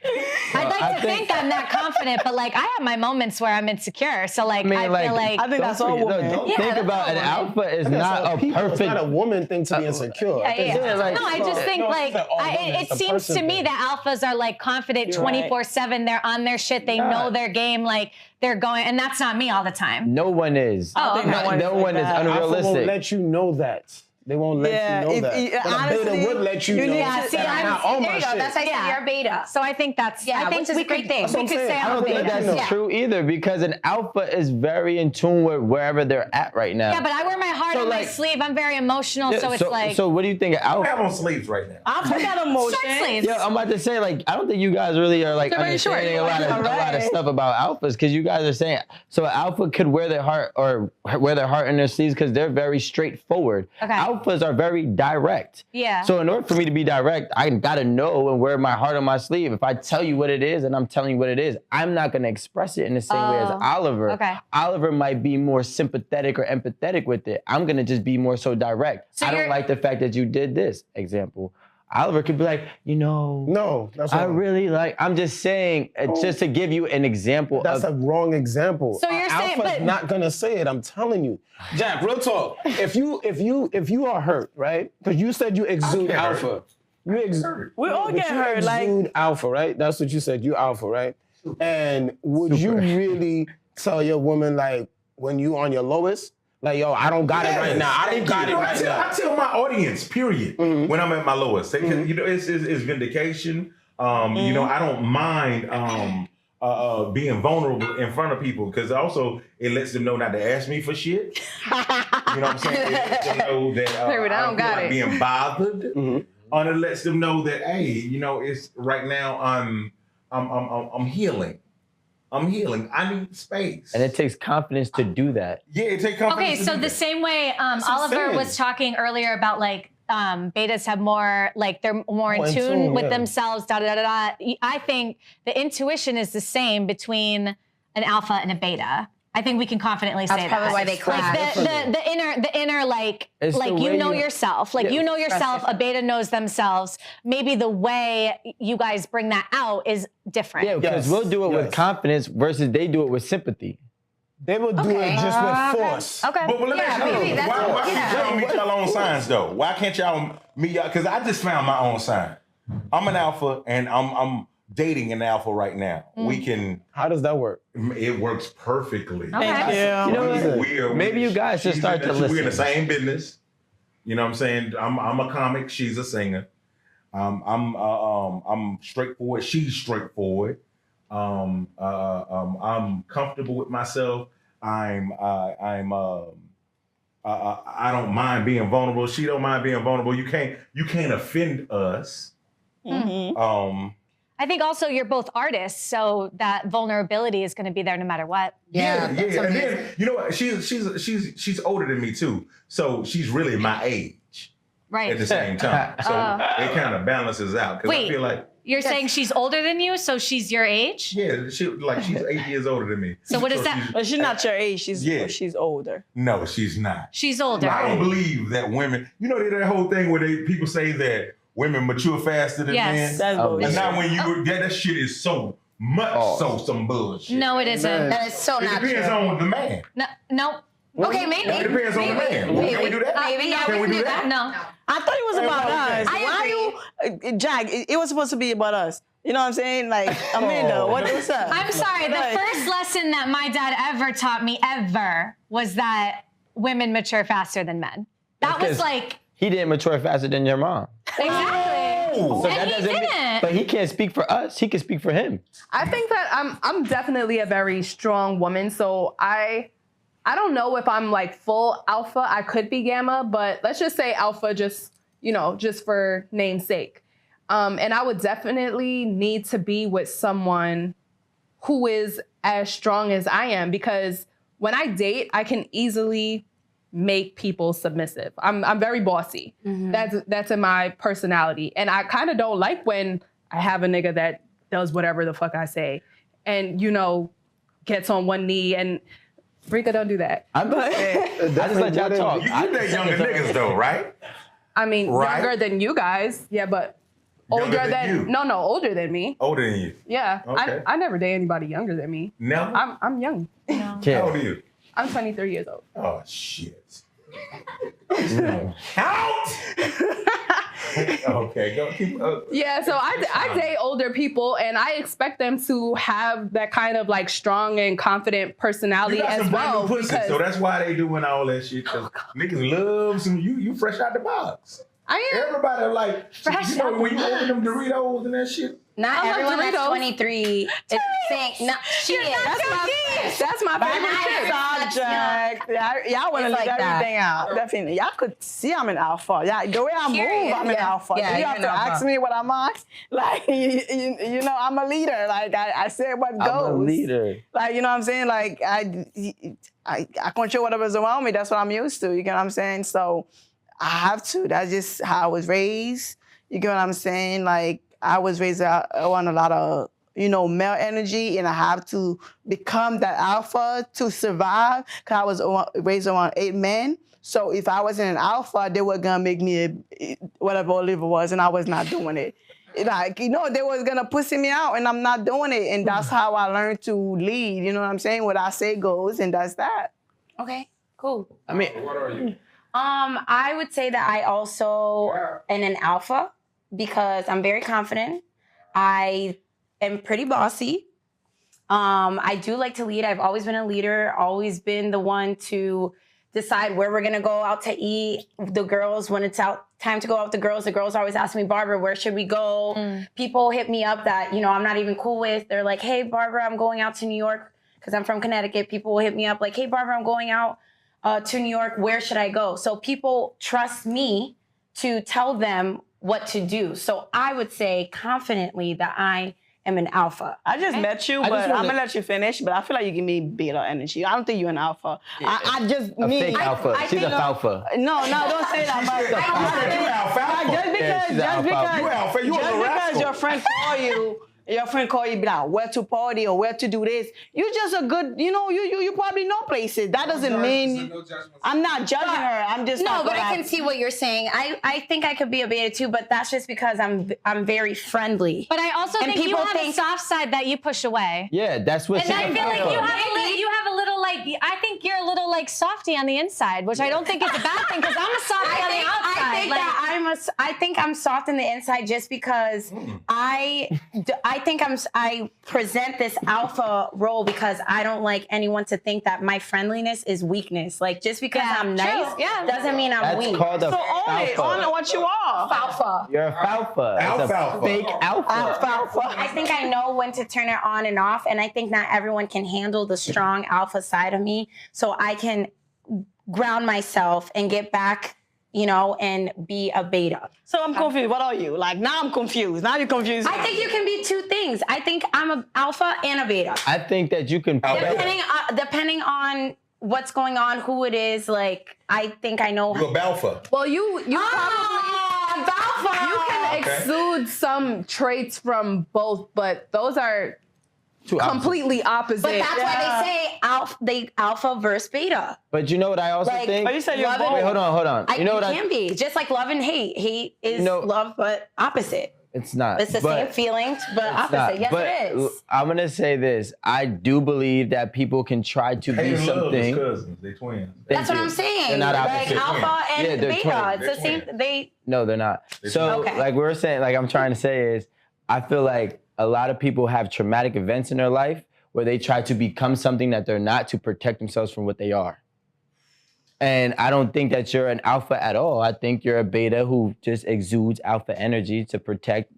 G: I'd like to think I'm that confident, but, like, I have my moments where I'm insecure. So, like, I feel like...
E: I think that's all women.
C: Don't
G: Yeah,
C: think
G: that's
C: about
G: all
C: an
G: women.
C: alpha is
A: That's
C: not
A: all
C: a
A: people.
C: perfect...
A: It's not a woman thing to be insecure.
G: No, I just think,
A: No,
G: like,
A: it's not all women,
G: it
A: it's a
G: seems to
A: person
G: me
A: thing.
G: that alphas are, like, confident
A: You're right.
G: 24/7. They're on their shit. They know their game. Like, they're going... And that's not me all the time.
C: No one is.
G: Oh,
E: think no one is
C: no
E: like
C: one is
E: that.
A: Alpha won't
C: unrealistic.
A: let you know that. They won't let you know that. But a beta would let you know
G: Yeah, see,
A: that I'm not on
B: There
A: my
B: you go.
A: shit.
B: That's why I said you're a beta.
G: So I think that's...
B: Yeah,
G: I think
B: which is
G: we
B: a great
G: could,
B: thing.
G: we
A: That's what I'm
G: could say
A: saying.
C: I
G: I'm a
C: don't think
G: beta.
C: that's
B: Yeah.
C: true either because an alpha is very in tune with wherever they're at right now.
G: Yeah, but I wear my heart
C: So,
G: on my
C: like-
G: sleeve. I'm very emotional, so it's like...
C: So what do you think an
I: I
C: alpha?
I: have on sleeves right now.
E: I put that emotion.
G: Short sleeves.
C: Yeah, I'm about to say, like, I don't think you guys really are like
F: They're very short.
C: understanding a lot of
E: Right.
C: stuff about alphas because you guys are saying so an alpha could wear their heart or wear their heart in their sleeves because they're very straightforward.
G: Okay.
C: Alphas are very direct.
G: Yeah.
C: So in order for me to be direct, I gotta know and wear my heart on my sleeve. If I tell you what it is and I'm telling you what it is, I'm not gonna express it in the same way as
G: Oh,
C: Oliver.
G: okay.
C: Oliver might be more sympathetic or empathetic with it. I'm gonna just be more so direct.
G: So
C: I don't
G: you're-
C: like the fact that you did this example. Oliver could be like,
A: No, that's
C: I
A: wrong.
C: really like. I'm just saying, just to give you an example.
A: That's a wrong example.
G: So you're saying-
A: Alpha's
G: but-
A: not gonna say it. I'm telling you, Jack. Real talk. If you are hurt, right? Because you said you exude
I: get hurt.
A: alpha. You
E: We all
A: but
E: get
A: you
E: hurt. Like
A: exude alpha, right? That's what you said. You alpha, right? And would you really tell your woman like when you on your lowest, like yo, I don't got it right now. I don't got it right now.
I: I tell my audience, period, when I'm at my lowest. You know, it's vindication. You know, I don't mind being vulnerable in front of people because also it lets them know not to ask me for shit. You know what I'm saying? It lets them know that
F: Period, I don't
I: feel
F: got
I: like
F: it.
I: being bothered. And it lets them know that hey, you know, it's right now I'm healing. I'm healing. I need space.
C: and it takes confidence to do that.
I: Yeah, it takes confidence.
G: Okay,
I: to
G: so
I: do
G: the
I: that.
G: same way
A: what I'm
G: Oliver
A: saying.
G: was talking earlier about like betas have more like they're more in
A: More in
G: tune
A: tune,
G: with
A: yeah.
G: themselves. Da da da da. I think the intuition is the same between an alpha and a beta. I think we can confidently say
B: That's probably
G: that.
B: why they clash.
G: Like the inner like
C: It's the
G: you
C: way
G: know
C: you-
G: yourself. Like you know yourself. A beta knows themselves. Maybe the way you guys bring that out is different.
C: Yeah, because
A: Yes,
C: we'll do it with
A: yes.
C: confidence versus they do it with sympathy.
A: They would do it just with force.
G: Okay.
I: But let me ask you,
B: maybe that's
I: why
B: what-
I: can't y'all meet y'all own signs though? Why can't y'all meet y'all? Because I just found my own sign. I'm an alpha, and I'm dating an alpha right now. We can.
A: How does that work?
I: It works perfectly.
E: thank you.
C: You know what? Maybe you guys should
I: she's
C: start
I: in
C: to
I: the- We're in the
C: listen.
I: same business. You know what I'm saying? I'm a comic. She's a singer. I'm straightforward. She's straightforward. I'm comfortable with myself. I don't mind being vulnerable. She don't mind being vulnerable. You can't offend us.
G: I think also you're both artists, so that vulnerability is going to be there no matter what.
I: Yeah. And then you know what? She's older than me too, so she's really my age
G: Right.
I: at the same time. So it kind of balances out because I
G: Wait.
I: feel like
G: You're saying she's older than you, so she's your age?
I: yeah, she's 8 years older than me.
G: So what is that?
I: she's-
E: But she's not your age.
I: Yeah.
E: She's older.
I: No, she's not.
G: She's older.
I: I don't believe that women. You know that whole thing where people say that women mature faster than
G: Yes.
I: men.
E: That's
C: Oh,
E: bullshit.
I: And now when you that shit is so much so some bullshit.
G: No, it isn't.
B: That is so
I: It
B: not
I: depends
B: true.
I: on the man.
G: No.
B: Okay, maybe.
I: It depends on the man.
B: Maybe.
I: Can we do that?
B: Maybe, yeah,
I: Can
B: we can do that.
G: No.
E: I thought it was about us.
B: I
E: Why you, Jack? It was supposed to be about us. You know what I'm saying? Like Amanda, what's up?
G: I'm sorry. The
E: Like-
G: first lesson that my dad ever taught me was that women mature faster than men. That was
C: Because
G: like
C: he didn't mature faster than your mom.
G: exactly.
C: So
G: And he didn't.
C: but he can't speak for us. He can speak for him.
F: I think that I'm definitely a very strong woman, so I don't know if I'm like full alpha. I could be gamma, but let's just say alpha just for name's sake. And I would definitely need to be with someone who is as strong as I am, because when I date, I can easily make people submissive. I'm very bossy. That's in my personality. And I kind of don't like when I have a nigga that does whatever the fuck I say and, gets on one knee and Rika, don't do that.
C: I just let y'all talk.
I: You date younger niggas though, right?
F: I mean,
I: Right.
F: younger than you guys. Yeah, but
I: Younger
F: older
I: than you.
F: No, older than me.
I: Older than you.
F: Yeah.
I: Okay.
F: I never date anybody younger than me.
I: Never?
F: I'm young.
I: How old
C: Yeah.
I: are you?
F: I'm 23 years old.
I: Oh shit. Out! Okay, go keep
F: Yeah, so I date older people and I expect them to have that kind of like strong and confident
I: You
F: personality
I: got
F: as
I: some brand
F: well.
I: new pussy,
F: Because
I: so that's why they doing all that shit. Cause niggas love some you fresh out the box.
F: I am.
I: Everybody like
G: Fresh
I: you know
G: out
I: when
G: the
I: you open them Doritos and that shit.
B: Not
F: I love
B: everyone that's
F: Doritos.
B: 23 is saying, no, she is.
F: That's my favorite
B: I-
F: chip.
E: Subject. Y'all want to
B: It's
E: leave
B: like that.
E: everything out. Definitely. Y'all could see I'm an alpha. Yeah, the way I move,
B: Period.
E: I'm an
B: Yeah.
E: alpha.
B: Yeah,
E: you
B: you're
E: have
B: an
E: to
B: alpha.
E: ask me what I'm on. Like, you know, I'm a leader. Like, I say what goes.
C: I'm a leader.
E: Like, you know what I'm saying? Like, I control whatever's around me. That's what I'm used to. You get what I'm saying? So I have to. That's just how I was raised. You get what I'm saying? Like, I was raised around a lot of, male energy, and I have to become that alpha to survive, because I was raised around 8 men. So if I wasn't an alpha, they were gonna make me whatever Oliver was, and I was not doing it. Like, they was gonna pussy me out, and I'm not doing it. And that's how I learned to lead. You know what I'm saying? What I say goes, and that's that.
B: Okay, cool.
C: I mean,
I: What are you?
B: I would say that I also am an alpha because I'm very confident. I am pretty bossy. I do like to lead. I've always been a leader, always been the one to decide where we're gonna go out to eat. The girls, when it's out time to go out with the girls always ask me, Barbara, where should we go? People hit me up that, I'm not even cool with. They're like, hey, Barbara, I'm going out to New York because I'm from Connecticut. People will hit me up like, hey, Barbara, I'm going out to New York. Where should I go? So people trust me to tell them what to do. So I would say confidently that I am an alpha.
E: I just met you,
C: I
E: but
C: just
E: I'm
C: wanna-
E: gonna let you finish. But I feel like you give me beta energy. I don't think you're an alpha. I just
C: a
E: me.
C: fake alpha.
B: I
C: She's
B: think-
C: a falfa.
E: No, don't say that. But
I: You alfalfa.
E: just because,
C: Yeah, she's an alpha.
I: You alpha. You a
E: just
I: little
E: because
I: rascal.
E: your friend call you, be like, where to party or where to do this. You just a good, you probably know places. That doesn't mean I'm not judging her. I'm just
B: No,
E: not
B: but I
E: gonna-
B: can see what you're saying. I think I could be a beta too, but that's just because I'm very friendly.
G: But I also
B: And
G: think you
B: people
G: have a
B: think-
G: soft side that you push away.
C: Yeah, that's what
G: And I feel like you
C: alpha.
G: have a little like, I think you're a little like softy on the inside, which I don't think is a bad thing because I'm a softy on the outside.
B: I think I'm soft in the inside just because I present this alpha role because I don't like anyone to think that my friendliness is weakness. Like just because
G: Yeah,
B: I'm
G: true.
B: nice
G: Yeah.
B: doesn't mean I'm
C: That's
B: weak.
C: called a
E: So own what you are.
B: Alpha.
C: You're a falfa. It's
I: Alfalfa.
C: a fake alpha.
B: I think I know when to turn it on and off, and I think not everyone can handle the strong alpha side of me. So I can ground myself and get back, and be a beta.
E: So I'm confused. What are you? Like, now I'm confused. Now you're confused.
B: I think you can be two things. I think I'm an alpha and a beta.
C: I think that you can.
B: Depending on what's going on, who it is, like I think I know.
I: You a balfa.
F: Well, you
B: I'm alpha.
F: you can
I: Okay.
F: exude some traits from both, but those are
C: Two opposites.
F: completely opposite.
B: But that's why they say alpha versus beta.
C: But you know what I also
B: Like,
C: think?
E: But you said you're
B: Love it.
E: both.
C: Wait, hold on. You know what
B: can be just like love and hate. Hate is love, but opposite.
C: It's not.
B: It's the same feelings, but opposite. Yes,
C: but
B: it is.
C: I'm gonna say this. I do believe that people can try to
I: Hey,
C: be
I: and Love is
C: something.
I: cousins. They twins.
B: That's what I'm saying.
C: They're not
B: like
C: opposite.
B: alpha and
C: Yeah, they're
B: beta.
C: twins.
B: It's the same. They.
C: No, they're not. So,
B: Okay.
C: like we were saying, like I'm trying to say is, I feel like a lot of people have traumatic events in their life where they try to become something that they're not to protect themselves from what they are. And I don't think that you're an alpha at all. I think you're a beta who just exudes alpha energy to protect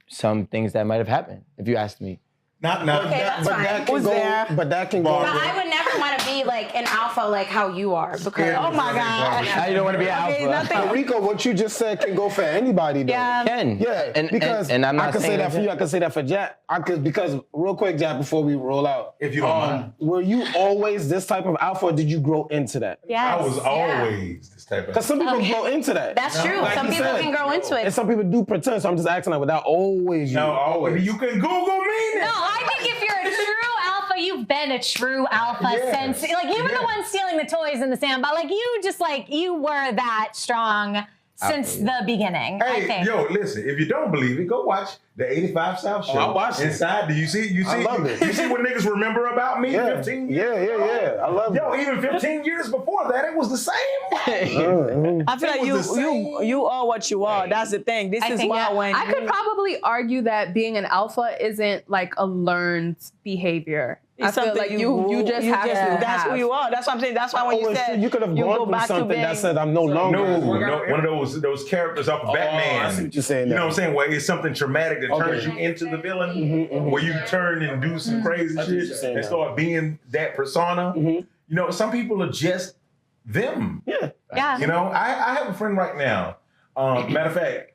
C: some things that might have happened, if you ask me.
I: Not
B: Okay, that's fine.
A: That can
E: Who's
A: go,
E: there?
A: but that can go.
B: But I would never want to be like an alpha like how you are because.
E: Oh my God.
C: Now you don't want to be an
E: Okay,
C: alpha.
E: nothing.
A: Rico, what you just said can go for anybody, though.
E: Yeah.
C: Ken.
A: Yeah,
C: and,
A: because
C: and I'm not
A: I could say
C: saying
A: that for you. I could say that for Jack. Because real quick, Jack, before we roll out,
I: If you don't mind.
A: were you always this type of alpha, or did you grow into that?
G: Yes.
I: I was always this type of.
A: Because some people grow into that.
B: That's true.
A: Like
B: Some
A: you
B: people
A: said.
B: can grow into it.
A: And some people do pretend. So I'm just acting like without always you.
I: No, always. You can Google me now.
G: No, I think if you're a true alpha, you've been a true alpha
I: Yes.
G: since, like, you were the one stealing the toys in the sandbox. Like, you just, like, you were that strong since the beginning, I
I: Hey,
G: think.
I: yo, listen. If you don't believe it, go watch the 85 South show.
A: I watched it.
I: Inside, do you see? You see?
A: I love it.
I: You see what niggas remember about me?
A: Yeah,
I: 15
A: yeah,
I: years.
A: yeah. I love
I: Yo,
A: it.
I: even 15 years before that, it was the same way.
E: I feel like
I: It was the same.
E: you are what you are. That's the thing. This is
F: think,
E: why
F: yeah,
E: when
F: I could probably argue that being an alpha isn't like a learned behavior. I
E: it's
F: feel
E: something
F: like you just have to
E: That's
F: have.
E: who you are. That's what I'm saying. That's why when you
A: Oh,
E: said
A: you could have
E: you
A: gone
E: go
A: through
E: back to
A: something
E: being
A: that said I'm no longer.
I: No, one of those characters off of Batman.
A: I see what you're saying
I: You know
A: now.
I: what I'm saying? Where it's something traumatic that turns
A: Okay.
I: you into the villain, where you turn and do some crazy
A: I see what you're
I: shit
A: saying
I: and
A: now.
I: start being that persona. You know, some people are just them.
A: Yeah.
G: Yeah.
I: You know, I have a friend right now. Matter of fact,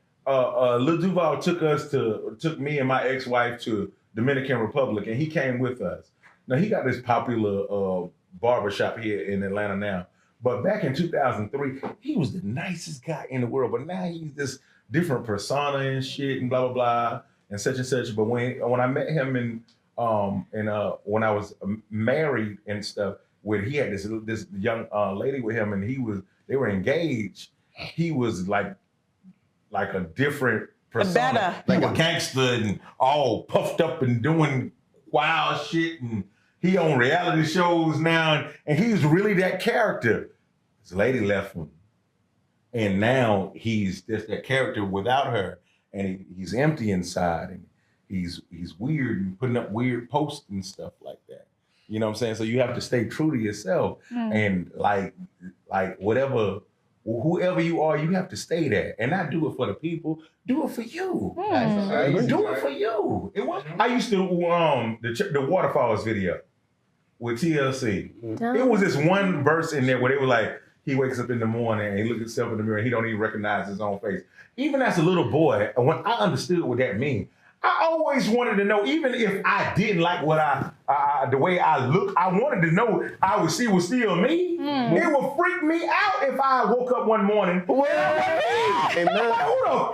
I: Lil Duval took me and my ex-wife to Dominican Republic, and he came with us. Now he got this popular barbershop here in Atlanta now, but back in 2003, he was the nicest guy in the world. But now he's this different persona and shit and blah blah blah and such and such. But when I met him and when I was married and stuff, where he had this young lady with him, and they were engaged. He was like a different persona, like a gangster and all puffed up and doing wild shit, and he on reality shows now, and he's really that character. This lady left him, and now he's just that character without her, and he's empty inside, and he's weird and putting up weird posts and stuff like that. You know what I'm saying? So you have to stay true to yourself, and like whoever you are, you have to stay there and not do it for the people. Do it for you. Do it for you. I used to the Waterfalls video with TLC. It was this one verse in there where they were like, he wakes up in the morning and he looks at himself in the mirror and he don't even recognize his own face. Even as a little boy, when I understood what that means, I always wanted to know, even if I didn't like what the way I look, I wanted to know she was still me. It would freak me out if I woke up one morning. Who the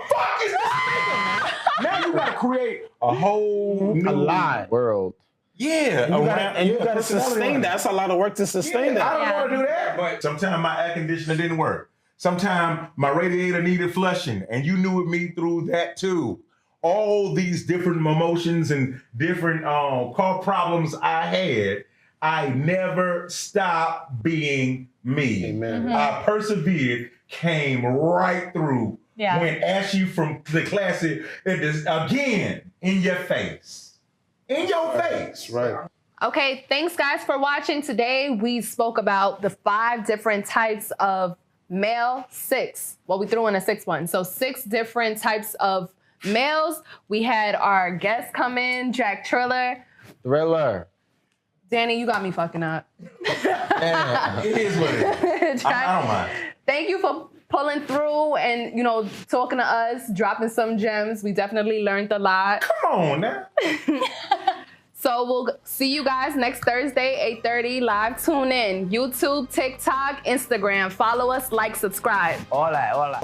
I: fuck is this nigga? Now you gotta create a whole new
C: world.
I: Yeah,
A: And you gotta sustain that. That's a lot of work to sustain that.
I: I don't want to do that, but sometimes my air conditioner didn't work. Sometimes my radiator needed flushing, and you knew me through that too. All these different emotions and different car problems I had, I never stopped being me.
A: Amen.
I: I persevered, came right through, went at you from the classic, again, in your face. In your face.
A: Right.
F: Okay, thanks guys for watching. Today we spoke about the 5 different types of male, 6. Well, we threw in a 6th one. So 6 different types of males. We had our guests come in, Jack Triller. Danny, you got me fucking up.
I: It is what it is. I don't mind.
F: Thank you for pulling through and, talking to us, dropping some gems. We definitely learned a lot.
I: Come on now.
F: So we'll see you guys next Thursday, 8:30 live. Tune in. YouTube, TikTok, Instagram. Follow us, like, subscribe.
C: Hola.